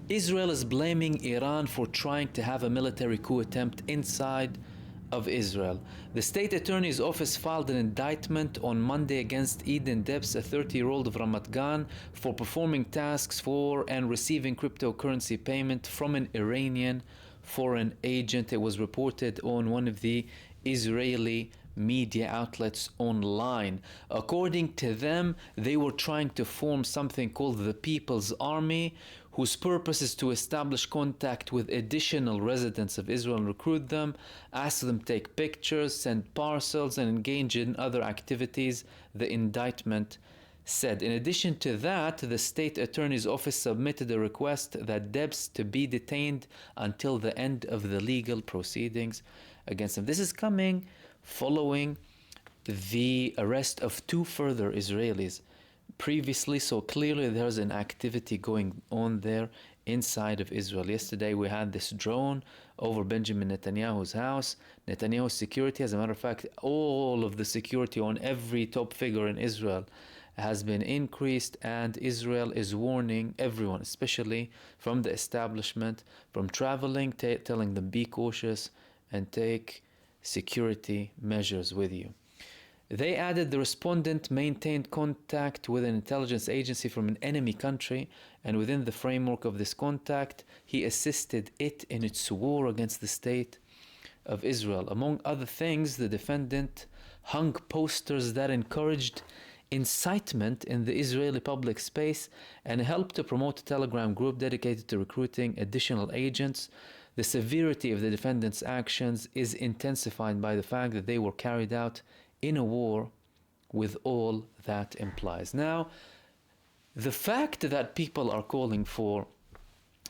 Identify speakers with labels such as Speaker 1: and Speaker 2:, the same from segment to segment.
Speaker 1: Israel is blaming Iran for trying to have a military coup attempt inside of Israel. The state attorney's office filed an indictment on Monday against Eden Debs, a 30-year-old of Ramat Gan, for performing tasks for and receiving cryptocurrency payment from an Iranian foreign agent. It was reported on one of the Israeli media outlets online. According to them, they were trying to form something called the People's Army, whose purpose is to establish contact with additional residents of Israel and recruit them, ask them to take pictures, send parcels, and engage in other activities, the indictment said. In addition to that, the state attorney's office submitted a request that Debs to be detained until the end of the legal proceedings against him. This is coming following the arrest of 2 further Israelis previously, so clearly there's an activity going on there inside of Israel. Yesterday we had this drone over Benjamin Netanyahu's house. Netanyahu's security, as a matter of fact, all of the security on every top figure in Israel has been increased, and Israel is warning everyone, especially from the establishment, from traveling, telling them be cautious and take security measures with you. They added the respondent maintained contact with an intelligence agency from an enemy country, and within the framework of this contact, he assisted it in its war against the state of Israel. Among other things, the defendant hung posters that encouraged incitement in the Israeli public space and helped to promote a Telegram group dedicated to recruiting additional agents. The severity of the defendant's actions is intensified by the fact that they were carried out in a war, with all that implies. Now, the fact that people are calling for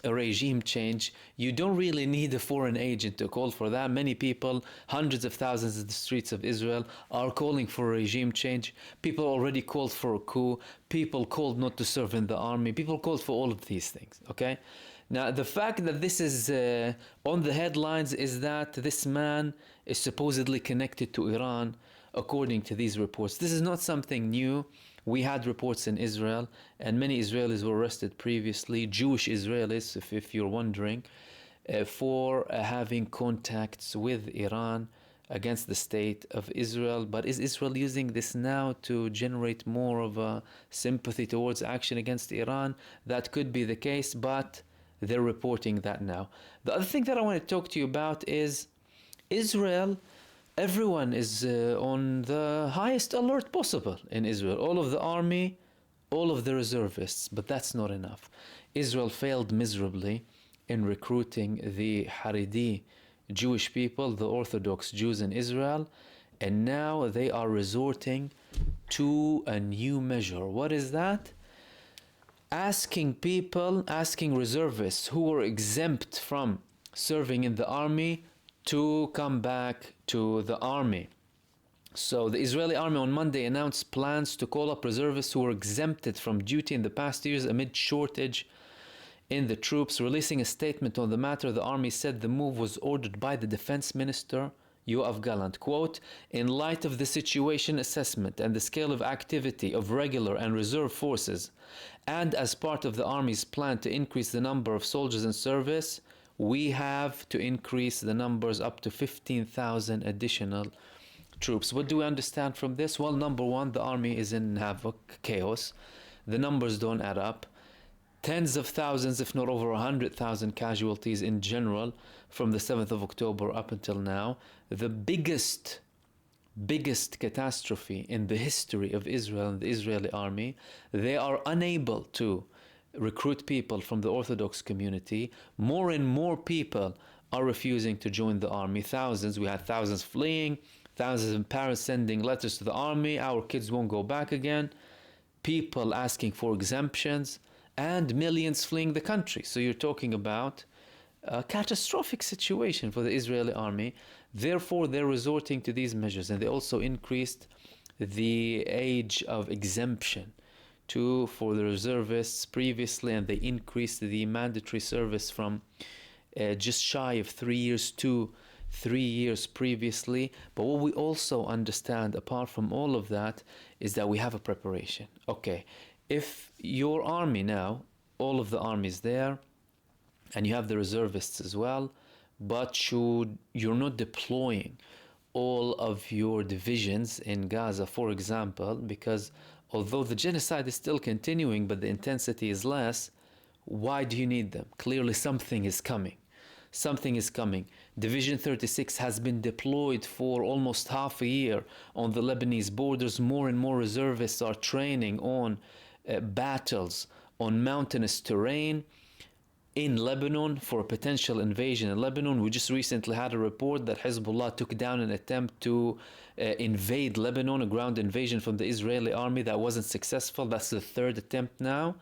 Speaker 1: a regime change, you don't really need a foreign agent to call for that. Many people, hundreds of thousands in the streets of Israel, are calling for a regime change. People already called for a coup. People called not to serve in the army. People called for all of these things, okay? Now, the fact that this is on the headlines is that this man is supposedly connected to Iran, according to these reports. This is not something new. We had reports in Israel, and many Israelis were arrested previously, Jewish Israelis, if you're wondering, for having contacts with Iran against the state of Israel. But is Israel using this now to generate more of a sympathy towards action against Iran? That could be the case, but they're reporting that now. The other thing that I want to talk to you about is Israel. Everyone is on the highest alert possible in Israel. All of the army, all of the reservists, but that's not enough. Israel failed miserably in recruiting the Haredi Jewish people, the Orthodox Jews in Israel, and now they are resorting to a new measure. What is that? Asking reservists who were exempt from serving in the army to come back to the army. So the Israeli army on Monday announced plans to call up reservists who were exempted from duty in the past years amid shortage in the troops. Releasing a statement on the matter, the army said the move was ordered by the defense minister, Yoav Gallant. Quote, in light of the situation assessment and the scale of activity of regular and reserve forces, and as part of the army's plan to increase the number of soldiers in service, we have to increase the numbers up to 15,000 additional troops. What do we understand from this? Well, number one, the army is in havoc, chaos. The numbers don't add up. Tens of thousands, if not over 100,000 casualties in general from the 7th of October up until now. The biggest catastrophe in the history of Israel and the Israeli army. They are unable to recruit people from the Orthodox community. More and more people are refusing to join the army. Thousands, we had thousands fleeing, thousands of parents sending letters to the army, our kids won't go back again. People asking for exemptions, and millions fleeing the country. So you're talking about a catastrophic situation for the Israeli army. Therefore, they're resorting to these measures, and they also increased the age of exemption for the reservists previously, and they increased the mandatory service from just shy of 3 years to 3 years previously. But what we also understand, apart from all of that, is that we have a preparation. Okay, if your army now, all of the armies there, and you have the reservists as well, but you're not deploying all of your divisions in Gaza, for example, because although the genocide is still continuing but the intensity is less, why do you need them? Clearly something is coming. Something is coming. Division 36 has been deployed for almost half a year on the Lebanese borders. More and more reservists are training on battles on mountainous terrain in Lebanon for a potential invasion in Lebanon. We just recently had a report that Hezbollah took down an attempt to invade Lebanon, a ground invasion from the Israeli army that wasn't successful. That's the third attempt now.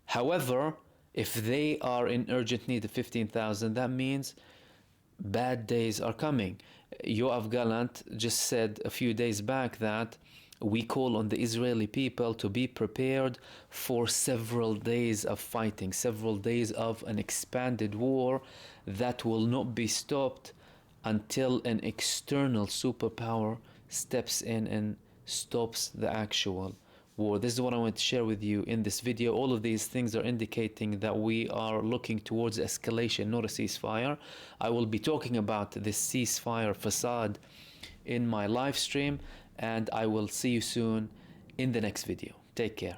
Speaker 1: However, if they are in urgent need of 15,000, that means bad days are coming. Yoav Gallant just said a few days back that we call on the Israeli people to be prepared for several days of fighting, several days of an expanded war that will not be stopped until an external superpower steps in and stops the actual war. This is what I want to share with you in this video. All of these things are indicating that we are looking towards escalation, not a ceasefire. I will be talking about this ceasefire facade in my live stream, and I will see you soon in the next video. Take care.